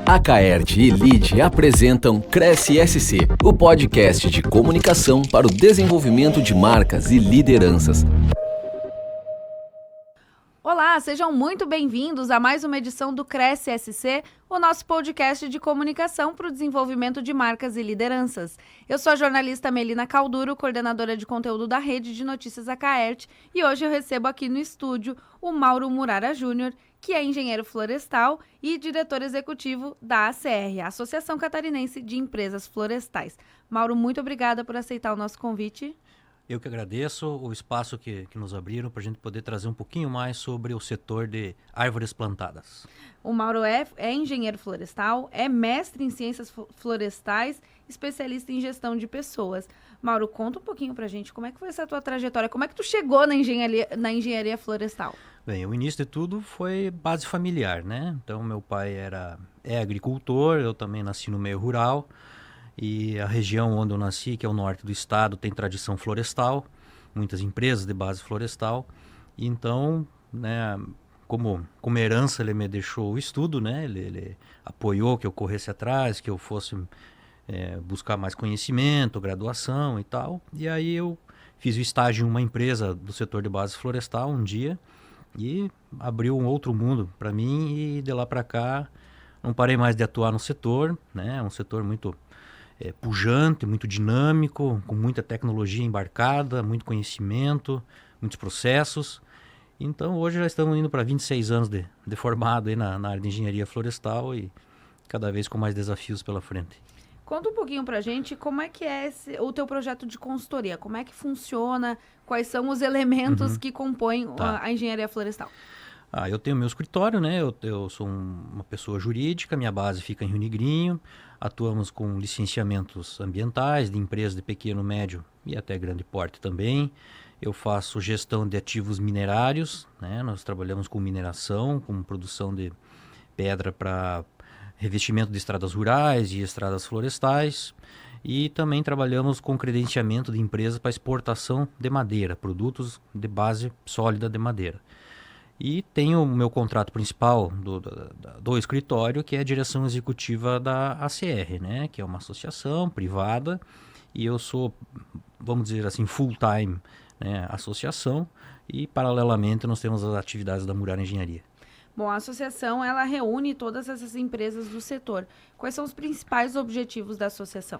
A Caert e Lide apresentam Cresce SC, o podcast de comunicação para o desenvolvimento de marcas e lideranças. Olá, sejam muito bem-vindos a mais uma edição do Cresce SC, o nosso podcast de comunicação para o desenvolvimento de marcas e lideranças. Eu sou a jornalista Melina Calduro, coordenadora de conteúdo da Rede de Notícias da Caert, e hoje eu recebo aqui no estúdio o Mauro Murara Júnior, que é engenheiro florestal e diretor executivo da ACR, a Associação Catarinense de Empresas Florestais. Mauro, muito obrigada por aceitar o nosso convite. Eu que agradeço o espaço que nos abriram para a gente poder trazer um pouquinho mais sobre o setor de árvores plantadas. O Mauro é engenheiro florestal, é mestre em ciências florestais, especialista em gestão de pessoas. Mauro, conta um pouquinho para a gente como é que foi essa tua trajetória, como é que tu chegou na engenharia florestal? Bem, o início de tudo foi base familiar, né? Então, meu pai é agricultor, eu também nasci no meio rural. E a região onde eu nasci, que é o norte do estado, tem tradição florestal, muitas empresas de base florestal. E então, né, como herança, ele me deixou o estudo, né? Ele apoiou que eu corresse atrás, que eu fosse buscar mais conhecimento, graduação e tal. E aí eu fiz o estágio em uma empresa do setor de base florestal um dia e abriu um outro mundo para mim, e de lá para cá não parei mais de atuar no setor, né? É um setor muito pujante, muito dinâmico, com muita tecnologia embarcada, muito conhecimento, muitos processos. Então hoje já estamos indo para 26 anos de formado aí na área de engenharia florestal e cada vez com mais desafios pela frente. Conta um pouquinho pra gente como é que é o teu projeto de consultoria, como é que funciona, quais são os elementos que compõem a engenharia florestal. Eu tenho meu escritório, né? Eu sou uma pessoa jurídica, minha base fica em Rio Negrinho, atuamos com licenciamentos ambientais de empresas de pequeno, médio e até grande porte também. Eu faço gestão de ativos minerários, né? Nós trabalhamos com mineração, com produção de pedra para revestimento de estradas rurais e estradas florestais. E também trabalhamos com credenciamento de empresas para exportação de madeira, produtos de base sólida de madeira. E tenho o meu contrato principal do escritório, que é a direção executiva da ACR, né? Que é uma associação privada, e eu sou, vamos dizer assim, full-time, né, associação, e paralelamente nós temos as atividades da Murara Engenharia. Bom, a associação, ela reúne todas essas empresas do setor. Quais são os principais objetivos da associação?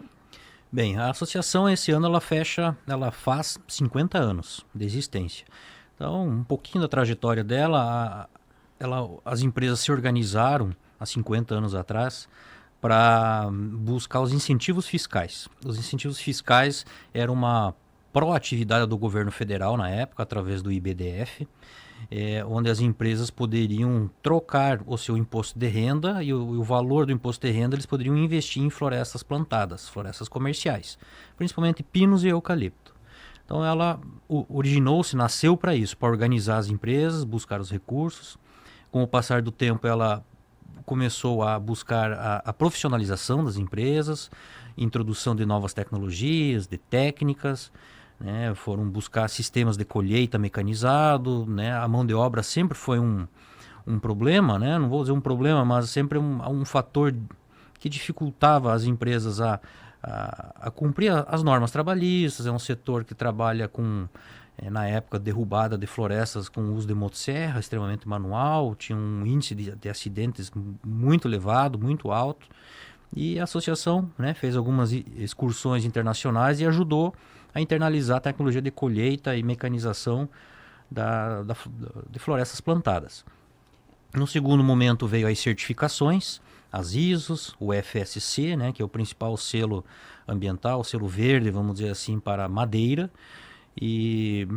Bem, a associação esse ano ela faz 50 anos de existência. Então, um pouquinho da trajetória dela, as empresas se organizaram há 50 anos atrás para buscar os incentivos fiscais. Os incentivos fiscais eram uma proatividade do governo federal na época, através do IBDF, onde as empresas poderiam trocar o seu imposto de renda e o valor do imposto de renda eles poderiam investir em florestas plantadas, florestas comerciais, principalmente pinos e eucalipto. Então ela originou-se, nasceu para isso, para organizar as empresas, buscar os recursos. Com o passar do tempo ela começou a buscar a profissionalização das empresas, introdução de novas tecnologias, de técnicas, né? Foram buscar sistemas de colheita mecanizado, né? A mão de obra sempre foi um problema, né? Não vou dizer um problema, mas sempre um fator que dificultava as empresas a cumprir as normas trabalhistas. É um setor que trabalha com, na época, derrubada de florestas com uso de motosserra, extremamente manual, tinha um índice de acidentes muito elevado, muito alto, e a associação, né, fez algumas excursões internacionais e ajudou a internalizar a tecnologia de colheita e mecanização de florestas plantadas. No segundo momento veio as certificações, as ISOs, o FSC, né, que é o principal selo ambiental, o selo verde, vamos dizer assim, para madeira. E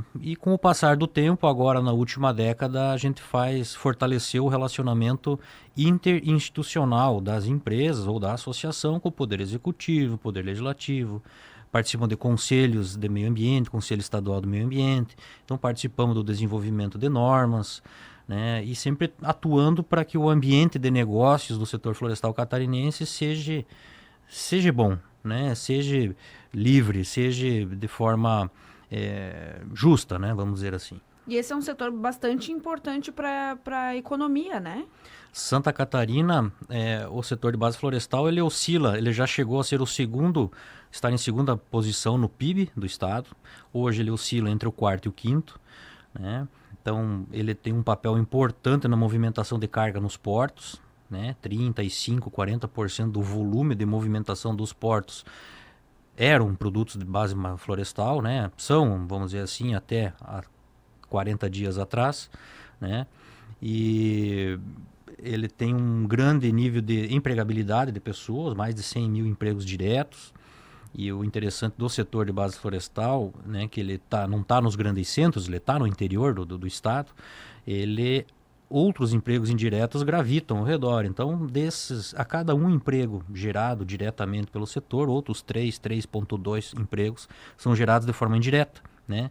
com o passar do tempo, agora na última década, a gente fortaleceu o relacionamento interinstitucional das empresas ou da associação com o Poder Executivo, Poder Legislativo. Participam de conselhos de meio ambiente, Conselho Estadual do Meio Ambiente. Então participamos do desenvolvimento de normas, né, e sempre atuando para que o ambiente de negócios do setor florestal catarinense seja bom, né, seja livre, seja de forma justa, né, vamos dizer assim. E esse é um setor bastante importante para a economia, né? Santa Catarina, o setor de base florestal, ele oscila, ele já chegou a ser estar em segunda posição no PIB do estado. Hoje ele oscila entre o quarto e o quinto, né? Então ele tem um papel importante na movimentação de carga nos portos, né? 35%, 40% do volume de movimentação dos portos eram produtos de base florestal, né? São, vamos dizer assim, até há 40 dias atrás, né? E ele tem um grande nível de empregabilidade de pessoas, mais de 100 mil empregos diretos. E o interessante do setor de base florestal, né, que ele não está nos grandes centros, ele está no interior do estado, outros empregos indiretos gravitam ao redor. Então, a cada um emprego gerado diretamente pelo setor, outros 3,2 empregos são gerados de forma indireta, né?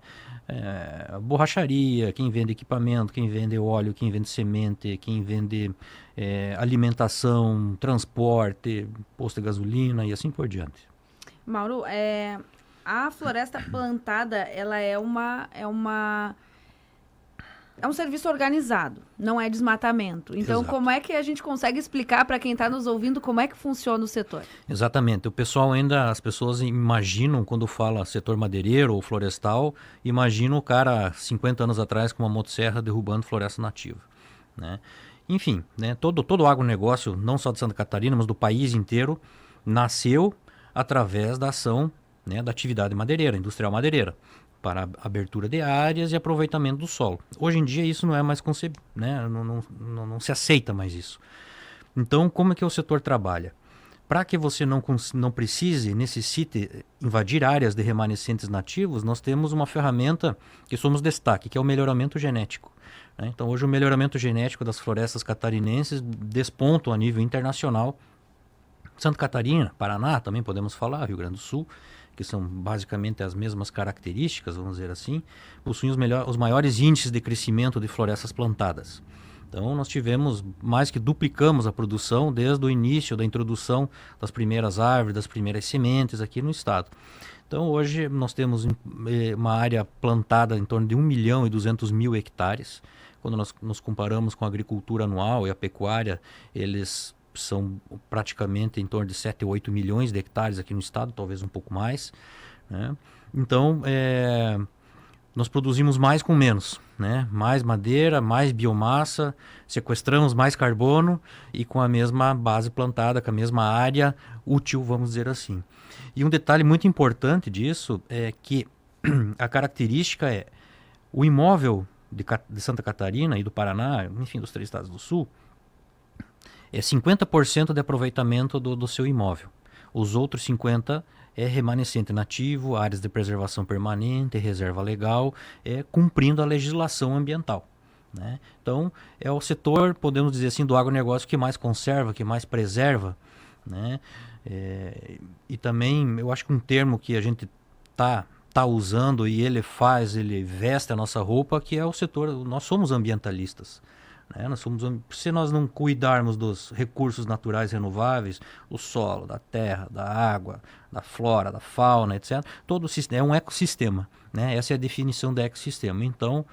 Borracharia, quem vende equipamento, quem vende óleo, quem vende semente, quem vende alimentação, transporte, posto de gasolina e assim por diante. Mauro, a floresta plantada, ela é um serviço organizado, não é desmatamento. Então, Exato. Como é que a gente consegue explicar para quem está nos ouvindo como é que funciona o setor? Exatamente. As pessoas imaginam, quando fala setor madeireiro ou florestal, imaginam o cara 50 anos atrás com uma motosserra derrubando floresta nativa, né? Enfim, né, todo o agronegócio, não só de Santa Catarina, mas do país inteiro, nasceu através da ação, né, da atividade madeireira, industrial madeireira, para abertura de áreas e aproveitamento do solo. Hoje em dia isso não é mais concebido, né? Não se aceita mais isso. Então, como é que o setor trabalha? Para que você não necessite invadir áreas de remanescentes nativos, nós temos uma ferramenta que somos destaque, que é o melhoramento genético, né? Então, hoje o melhoramento genético das florestas catarinenses desponta a nível internacional. Santa Catarina, Paraná, também podemos falar, Rio Grande do Sul, que são basicamente as mesmas características, vamos dizer assim, possuem os maiores índices de crescimento de florestas plantadas. Então nós mais que duplicamos a produção desde o início da introdução das primeiras árvores, das primeiras sementes aqui no estado. Então hoje nós temos uma área plantada em torno de 1.200.000 hectares. Quando nós nos comparamos com a agricultura anual e a pecuária, eles são praticamente em torno de 7 ou 8 milhões de hectares aqui no estado, talvez um pouco mais, né? Então, nós produzimos mais com menos, né? Mais madeira, mais biomassa, sequestramos mais carbono e com a mesma base plantada, com a mesma área útil, vamos dizer assim. E um detalhe muito importante disso é que a característica é o imóvel de Santa Catarina e do Paraná, enfim, dos 3 estados do sul, é 50% de aproveitamento do seu imóvel. Os outros 50% é remanescente nativo, áreas de preservação permanente, reserva legal, cumprindo a legislação ambiental, né? Então, é o setor, podemos dizer assim, do agronegócio que mais conserva, que mais preserva, né? E também, eu acho que um termo que a gente tá usando e ele veste a nossa roupa, que é o setor, nós somos ambientalistas, né? Se nós não cuidarmos dos recursos naturais renováveis, do solo, da terra, da água, da flora, da fauna, etc., todo o sistema é um ecossistema, né? Essa é a definição de ecossistema. Então,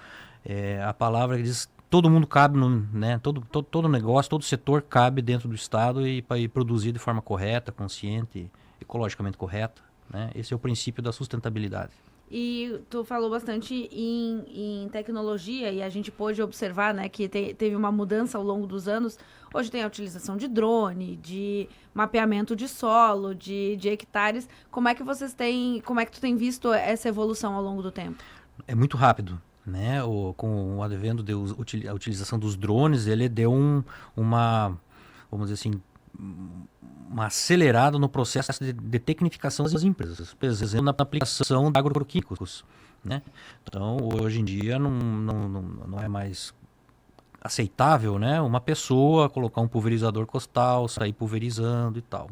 a palavra que diz todo mundo cabe, né? Todo negócio, todo setor cabe dentro do Estado e para produzir de forma correta, consciente, ecologicamente correta, né? Esse é o princípio da sustentabilidade. E tu falou bastante em tecnologia e a gente pôde observar, né, que teve uma mudança ao longo dos anos. Hoje tem a utilização de drone, de mapeamento de solo, de hectares. Como é que tu tem visto essa evolução ao longo do tempo? É muito rápido, né? Com o advento a utilização dos drones, ele deu uma, vamos dizer assim, uma acelerada no processo de tecnificação das empresas, por exemplo, na aplicação de agroquímicos, né? Então, hoje em dia não é mais aceitável, né, uma pessoa colocar um pulverizador costal, sair pulverizando e tal.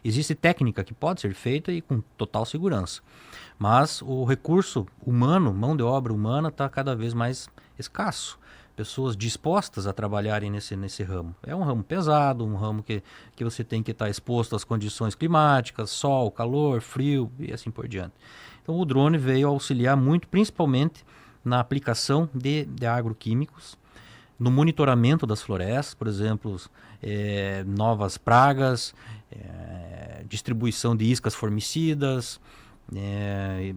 Existe técnica que pode ser feita e com total segurança, mas o recurso humano, mão de obra humana, está cada vez mais escasso. Pessoas dispostas a trabalharem nesse ramo. É um ramo pesado, um ramo que você tem que estar exposto às condições climáticas, sol, calor, frio e assim por diante. Então o drone veio auxiliar muito, principalmente na aplicação de agroquímicos, no monitoramento das florestas, por exemplo, novas pragas, distribuição de iscas formicidas,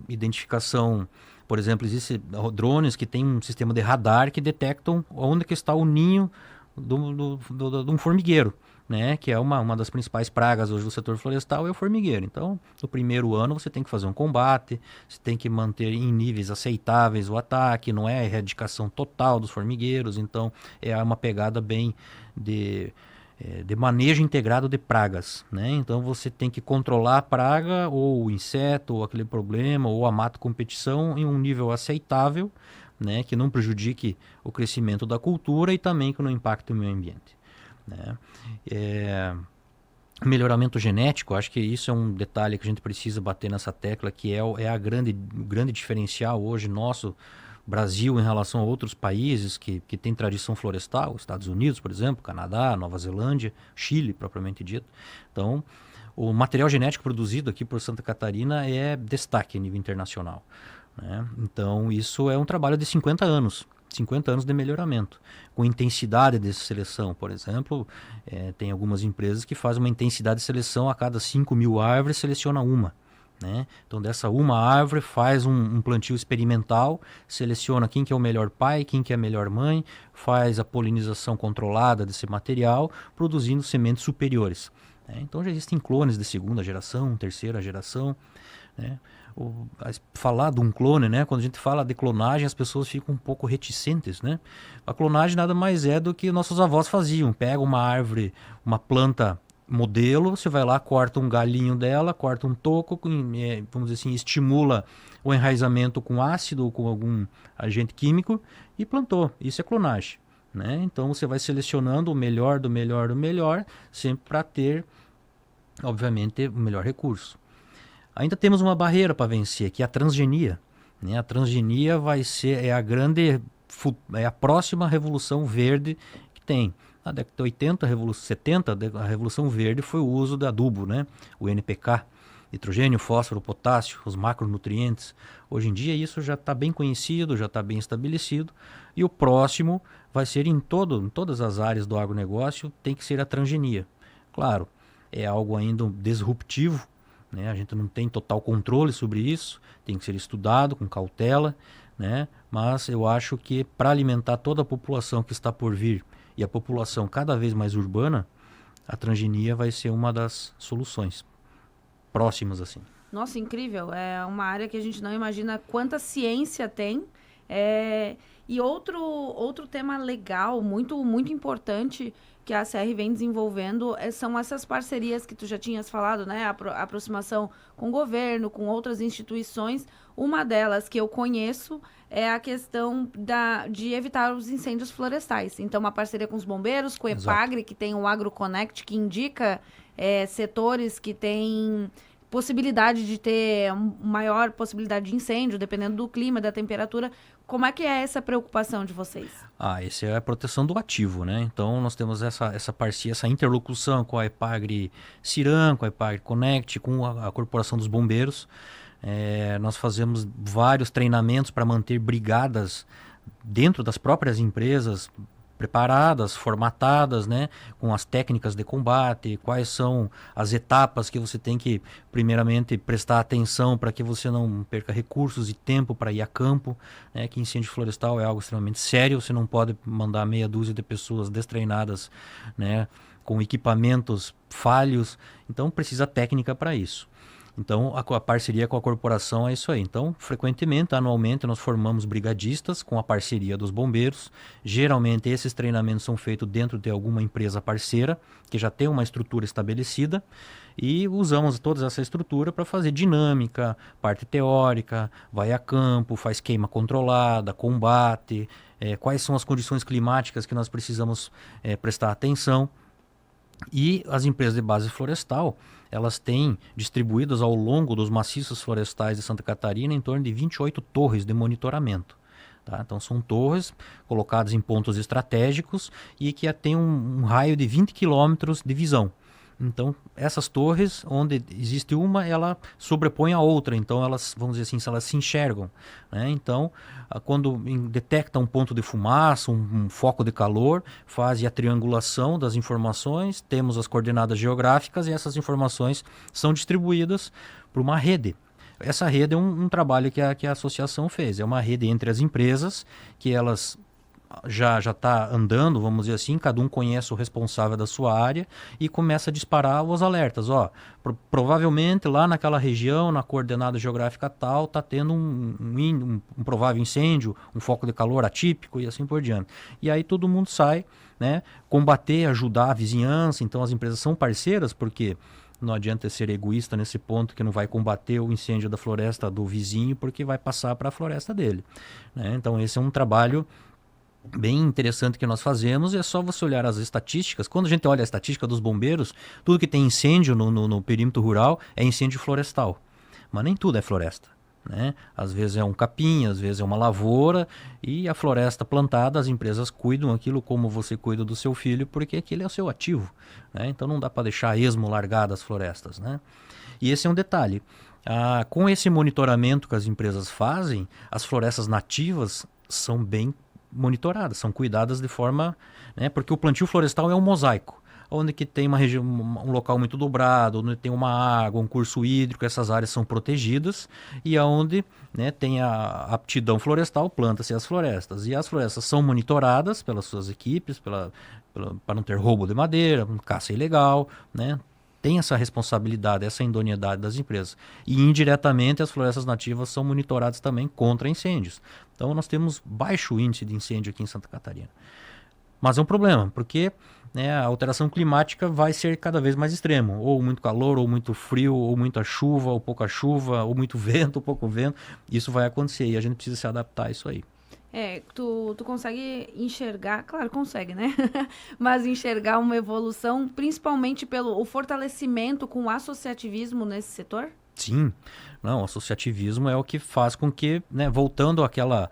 identificação, por exemplo, existem drones que têm um sistema de radar que detectam onde que está o ninho de um formigueiro, né? Que é uma das principais pragas hoje do setor florestal, é o formigueiro. Então, no primeiro ano você tem que fazer um combate, você tem que manter em níveis aceitáveis o ataque, não é a erradicação total dos formigueiros, então é uma pegada bem de manejo integrado de pragas, né? Então você tem que controlar a praga ou o inseto ou aquele problema ou a mato-competição em um nível aceitável, né? Que não prejudique o crescimento da cultura e também que não impacte o meio ambiente, né? Melhoramento genético, acho que isso é um detalhe que a gente precisa bater nessa tecla, que é o grande diferencial hoje nosso Brasil em relação a outros países que têm tradição florestal, Estados Unidos, por exemplo, Canadá, Nova Zelândia, Chile, propriamente dito. Então, o material genético produzido aqui por Santa Catarina é destaque a nível internacional, né? Então, isso é um trabalho de 50 anos. 50 anos de melhoramento, com intensidade de seleção, por exemplo, tem algumas empresas que fazem uma intensidade de seleção a cada 5.000 árvores, seleciona uma, né? Então dessa uma árvore faz um plantio experimental, seleciona quem que é o melhor pai, quem que é a melhor mãe, faz a polinização controlada desse material, produzindo sementes superiores, né? Então já existem clones de segunda geração, terceira geração, né? Falar de um clone, né? Quando a gente fala de clonagem, as pessoas ficam um pouco reticentes, né? A clonagem nada mais é do que nossos avós faziam. Pega uma árvore, uma planta modelo, você vai lá, corta um galinho dela, corta um toco, vamos dizer assim, estimula o enraizamento com ácido ou com algum agente químico e plantou. Isso é clonagem, né? Então você vai selecionando o melhor do melhor do melhor, sempre para ter, obviamente, o melhor recurso. Ainda temos uma barreira para vencer, que é a transgenia, né? A transgenia vai ser a próxima revolução verde que tem. Na década de 80, 70, a revolução verde foi o uso do adubo, né? O NPK, nitrogênio, fósforo, potássio, os macronutrientes. Hoje em dia isso já está bem conhecido, já está bem estabelecido. E o próximo vai ser em todas as áreas do agronegócio, tem que ser a transgenia. Claro, é algo ainda disruptivo, né? A gente não tem total controle sobre isso, tem que ser estudado com cautela, né? Mas eu acho que para alimentar toda a população que está por vir e a população cada vez mais urbana, a transgenia vai ser uma das soluções próximas assim. Nossa, incrível. É uma área que a gente não imagina quanta ciência tem. E outro tema legal, muito, muito importante que a ACR vem desenvolvendo são essas parcerias que tu já tinhas falado, né? A aproximação com o governo, com outras instituições. Uma delas que eu conheço é a questão de evitar os incêndios florestais. Então, uma parceria com os bombeiros, com o EPAGRE, que tem o AgroConnect, que indica setores que têm possibilidade de ter maior possibilidade de incêndio, dependendo do clima, da temperatura. Como é que é essa preocupação de vocês? Essa é a proteção do ativo, né? Então, nós temos essa parceria, essa interlocução com a EPAGRE Ciran, com a EPAGRE Connect, com a Corporação dos Bombeiros. Nós fazemos vários treinamentos para manter brigadas dentro das próprias empresas, preparadas, formatadas, né, com as técnicas de combate, quais são as etapas que você tem que, primeiramente, prestar atenção para que você não perca recursos e tempo para ir a campo, né, que incêndio florestal é algo extremamente sério, você não pode mandar meia dúzia de pessoas destreinadas, né, com equipamentos falhos, então precisa técnica para isso. Então, a parceria com a corporação é isso aí. Então, frequentemente, anualmente, nós formamos brigadistas com a parceria dos bombeiros. Geralmente, esses treinamentos são feitos dentro de alguma empresa parceira, que já tem uma estrutura estabelecida, e usamos toda essa estrutura para fazer dinâmica, parte teórica, vai a campo, faz queima controlada, combate, quais são as condições climáticas que nós precisamos prestar atenção. E as empresas de base florestal, elas têm distribuídas ao longo dos maciços florestais de Santa Catarina em torno de 28 torres de monitoramento. Tá? Então são torres colocadas em pontos estratégicos e que têm um raio de 20 quilômetros de visão. Então, essas torres, onde existe uma, ela sobrepõe a outra. Então, elas, vamos dizer assim, elas se enxergam, né? Então, quando detecta um ponto de fumaça, um foco de calor, faz a triangulação das informações, temos as coordenadas geográficas e essas informações são distribuídas por uma rede. Essa rede é um trabalho que a associação fez. É uma rede entre as empresas, que elas já está andando, vamos dizer assim, cada um conhece o responsável da sua área e começa a disparar os alertas. Provavelmente lá naquela região, na coordenada geográfica tal, está tendo um provável incêndio, um foco de calor atípico e assim por diante. E aí todo mundo sai, né, combater, ajudar a vizinhança. Então as empresas são parceiras, porque não adianta ser egoísta nesse ponto, que não vai combater o incêndio da floresta do vizinho porque vai passar para a floresta dele, né? Então esse é um trabalho bem interessante que nós fazemos. É só você olhar as estatísticas. Quando a gente olha a estatística dos bombeiros, tudo que tem incêndio no perímetro rural é incêndio florestal. Mas nem tudo é floresta, né? Às vezes é um capim, às vezes é uma lavoura, e a floresta plantada, as empresas cuidam aquilo como você cuida do seu filho, porque aquele é o seu ativo, né? Então não dá para deixar a esmo largada as florestas, né? E esse é um detalhe. Com esse monitoramento que as empresas fazem, as florestas nativas são bem monitoradas, são cuidadas de forma, né, porque o plantio florestal é um mosaico, onde que tem uma região, um local muito dobrado, onde tem uma água, um curso hídrico, essas áreas são protegidas, e aonde, né, tem a aptidão florestal, planta-se as florestas, e as florestas são monitoradas pelas suas equipes, para não ter roubo de madeira, caça ilegal, né? Tem essa responsabilidade, essa idoneidade das empresas. E indiretamente as florestas nativas são monitoradas também contra incêndios. Então nós temos baixo índice de incêndio aqui em Santa Catarina. Mas é um problema, porque, né, a alteração climática vai ser cada vez mais extremo. Ou muito calor, ou muito frio, ou muita chuva, ou pouca chuva, ou muito vento, ou pouco vento. Isso vai acontecer e a gente precisa se adaptar a isso aí. Tu consegue enxergar, claro, consegue, né? Mas enxergar uma evolução, principalmente pelo fortalecimento com o associativismo nesse setor? Sim, não, o associativismo é o que faz com que, né, voltando àquela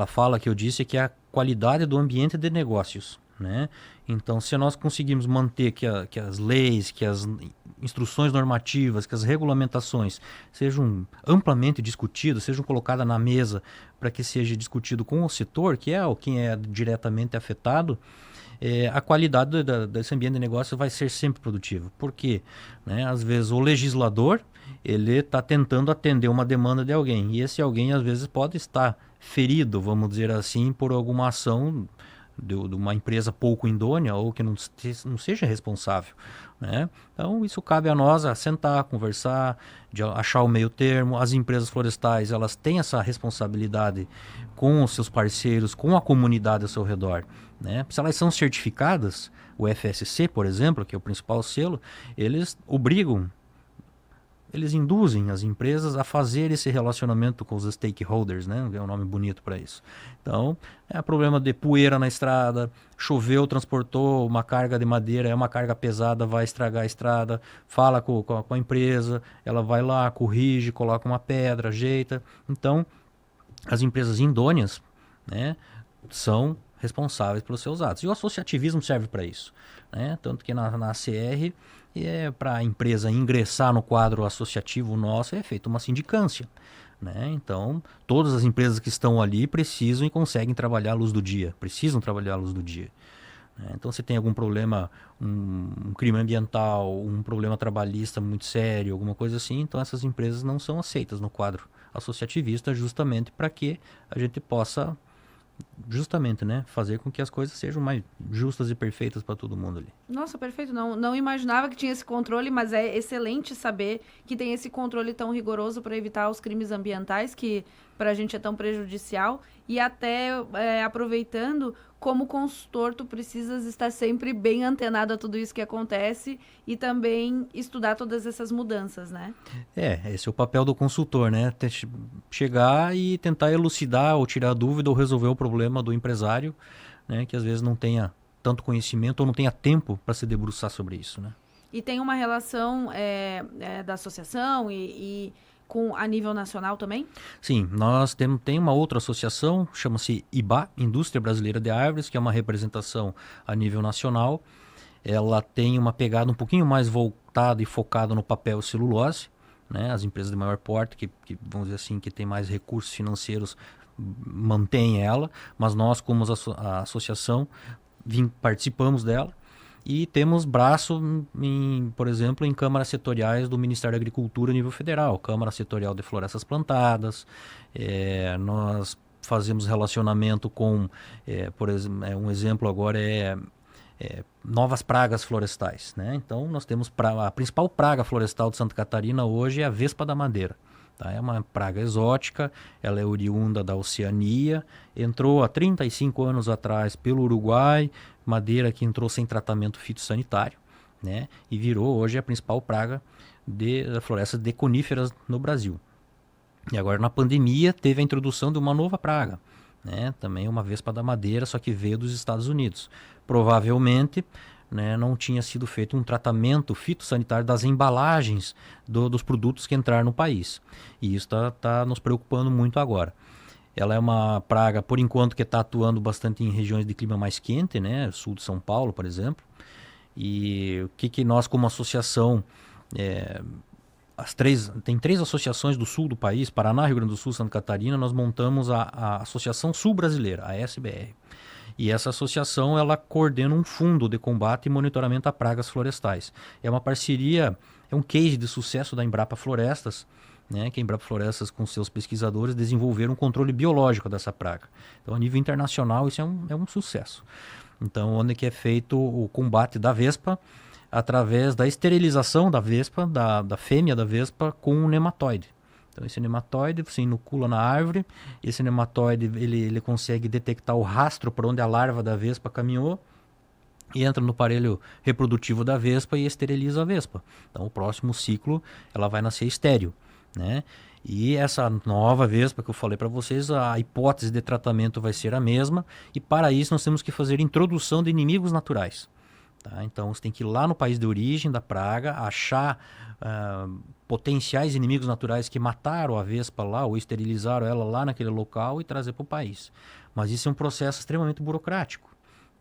fala que eu disse, que é a qualidade do ambiente de negócios, né? Então, se nós conseguirmos manter que as leis, que as instruções normativas, que as regulamentações sejam amplamente discutidas, sejam colocadas na mesa para que seja discutido com o setor, que é quem é diretamente afetado, a qualidade desse ambiente de negócio vai ser sempre produtiva. Por quê? Né? Às vezes o legislador ele está tentando atender uma demanda de alguém, e esse alguém às vezes pode estar ferido, vamos dizer assim, por alguma ação de uma empresa pouco idônea ou que não seja responsável, né? Então isso cabe a nós a sentar, conversar, de achar o meio termo. As empresas florestais, elas têm essa responsabilidade com os seus parceiros, com a comunidade ao seu redor, né? Se elas são certificadas, o FSC, por exemplo, que é o principal selo, eles induzem as empresas a fazer esse relacionamento com os stakeholders, né? É um nome bonito para isso. Então, é problema de poeira na estrada, choveu, transportou uma carga de madeira, é uma carga pesada, vai estragar a estrada, fala com a empresa, ela vai lá, corrige, coloca uma pedra, ajeita. Então, as empresas idôneas, né, são responsáveis pelos seus atos. E o associativismo serve para isso, né? Tanto que na ACR, para a empresa ingressar no quadro associativo nosso, é feita uma sindicância, né? Então, todas as empresas que estão ali precisam e conseguem trabalhar à luz do dia, né? Então, se tem algum problema, um crime ambiental, um problema trabalhista muito sério, alguma coisa assim, então essas empresas não são aceitas no quadro associativista, justamente para que a gente possa né, fazer com que as coisas sejam mais justas e perfeitas para todo mundo ali. Nossa, perfeito. Não imaginava que tinha esse controle, mas é excelente saber que tem esse controle tão rigoroso para evitar os crimes ambientais, que para a gente é tão prejudicial. E até aproveitando, como consultor, tu precisas estar sempre bem antenado a tudo isso que acontece e também estudar todas essas mudanças, né? Esse é o papel do consultor, né? Chegar e tentar elucidar ou tirar dúvida ou resolver o problema do empresário, né? Que às vezes não tenha tanto conhecimento ou não tenha tempo para se debruçar sobre isso, né? E tem uma relação da associação e a nível nacional também? Sim, nós tem uma outra associação, chama-se IBA, Indústria Brasileira de Árvores, que é uma representação a nível nacional. ela tem uma pegada um pouquinho mais voltada e focada no papel e celulose, né? As empresas de maior porte, que vamos dizer assim, que tem mais recursos financeiros, mantêm ela, mas nós, como a associação, participamos dela. E temos braço, por exemplo, em câmaras setoriais do Ministério da Agricultura a nível federal, Câmara Setorial de Florestas Plantadas. Nós fazemos relacionamento com, por exemplo, um exemplo agora novas pragas florestais, né? Então nós temos a principal praga florestal de Santa Catarina hoje é a vespa da madeira. Tá? É uma praga exótica, ela é oriunda da Oceania, entrou há 35 anos atrás pelo Uruguai, madeira que entrou sem tratamento fitossanitário, né? E virou hoje a principal praga da floresta de coníferas no Brasil. E agora na pandemia teve a introdução de uma nova praga, né? Também uma vespa da madeira, só que veio dos Estados Unidos. Provavelmente, né, não tinha sido feito um tratamento fitossanitário das embalagens dos produtos que entraram no país. E isso está nos preocupando muito agora. Ela é uma praga, por enquanto, que está atuando bastante em regiões de clima mais quente, né? Sul de São Paulo, por exemplo. E o que nós, como associação, tem 3 associações do sul do país, Paraná, Rio Grande do Sul, Santa Catarina, nós montamos a Associação Sul Brasileira, a SBR. E essa associação, ela coordena um fundo de combate e monitoramento a pragas florestais. É uma parceria, é um case de sucesso da Embrapa Florestas, né, que a Embrapa Florestas, com seus pesquisadores, desenvolveram um controle biológico dessa praga. Então, a nível internacional, isso é um sucesso. Então, onde que é feito o combate da vespa, através da esterilização da vespa, da fêmea da vespa, com um nematóide. Então, esse nematóide você inocula na árvore, esse nematóide ele consegue detectar o rastro por onde a larva da vespa caminhou, e entra no aparelho reprodutivo da vespa e esteriliza a vespa. Então, o próximo ciclo, ela vai nascer estéril, né? E essa nova vespa que eu falei para vocês, a hipótese de tratamento vai ser a mesma, e para isso nós temos que fazer introdução de inimigos naturais. Tá? Então, você tem que ir lá no país de origem da praga, achar potenciais inimigos naturais que mataram a vespa lá ou esterilizaram ela lá naquele local e trazer para o país. Mas isso é um processo extremamente burocrático,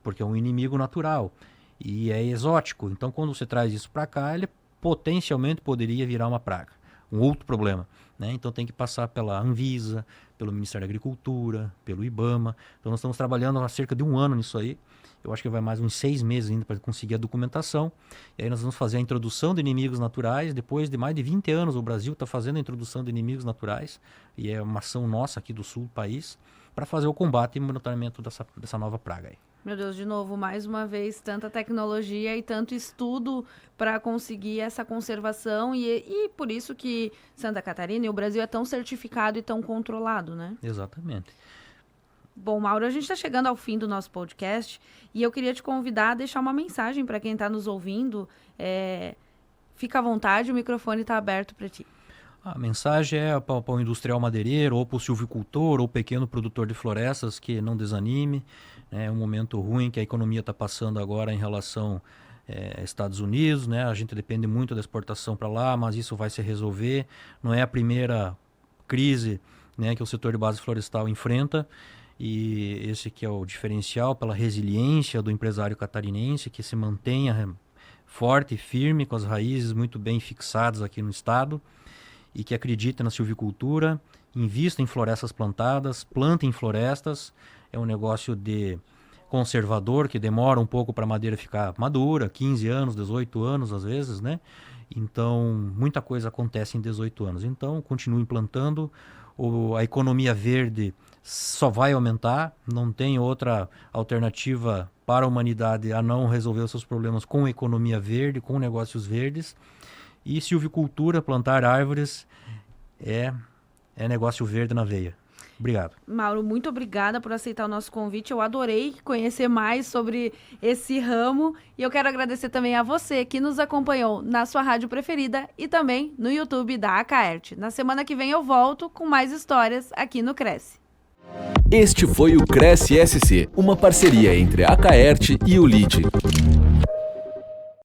porque é um inimigo natural e é exótico. Então, quando você traz isso para cá, ele potencialmente poderia virar uma praga. Um outro problema, né? Então tem que passar pela Anvisa, pelo Ministério da Agricultura, pelo IBAMA. Então nós estamos trabalhando há cerca de 1 ano nisso aí. Eu acho que vai mais uns 6 meses ainda para conseguir a documentação. E aí nós vamos fazer a introdução de inimigos naturais. Depois de mais de 20 anos, o Brasil está fazendo a introdução de inimigos naturais. E é uma ação nossa aqui do sul do país para fazer o combate e monitoramento dessa nova praga aí. Meu Deus, de novo, mais uma vez, tanta tecnologia e tanto estudo para conseguir essa conservação e por isso que Santa Catarina e o Brasil é tão certificado e tão controlado, né? Exatamente. Bom, Mauro, a gente está chegando ao fim do nosso podcast e eu queria te convidar a deixar uma mensagem para quem está nos ouvindo. Fica à vontade, o microfone está aberto para ti. A mensagem é para o industrial madeireiro, ou para o silvicultor, ou pequeno produtor de florestas, que não desanime. É um momento ruim que a economia está passando agora em relação aos Estados Unidos, né? A gente depende muito da exportação para lá, mas isso vai se resolver. Não é a primeira crise, né, que o setor de base florestal enfrenta. E esse que é o diferencial pela resiliência do empresário catarinense, que se mantenha forte e firme, com as raízes muito bem fixadas aqui no estado, e que acredita na silvicultura, invista em florestas plantadas, planta em florestas. É um negócio de conservador que demora um pouco para a madeira ficar madura, 15 anos, 18 anos às vezes, né? Então, muita coisa acontece em 18 anos. Então, continue plantando. A economia verde só vai aumentar, não tem outra alternativa para a humanidade a não resolver os seus problemas com economia verde, com negócios verdes. E silvicultura, plantar árvores, é negócio verde na veia. Obrigado. Mauro, muito obrigada por aceitar o nosso convite. Eu adorei conhecer mais sobre esse ramo. E eu quero agradecer também a você que nos acompanhou na sua rádio preferida e também no YouTube da Acaerte. Na semana que vem eu volto com mais histórias aqui no Cresce. Este foi o Cresce SC, uma parceria entre a Acaerte e o LIDE.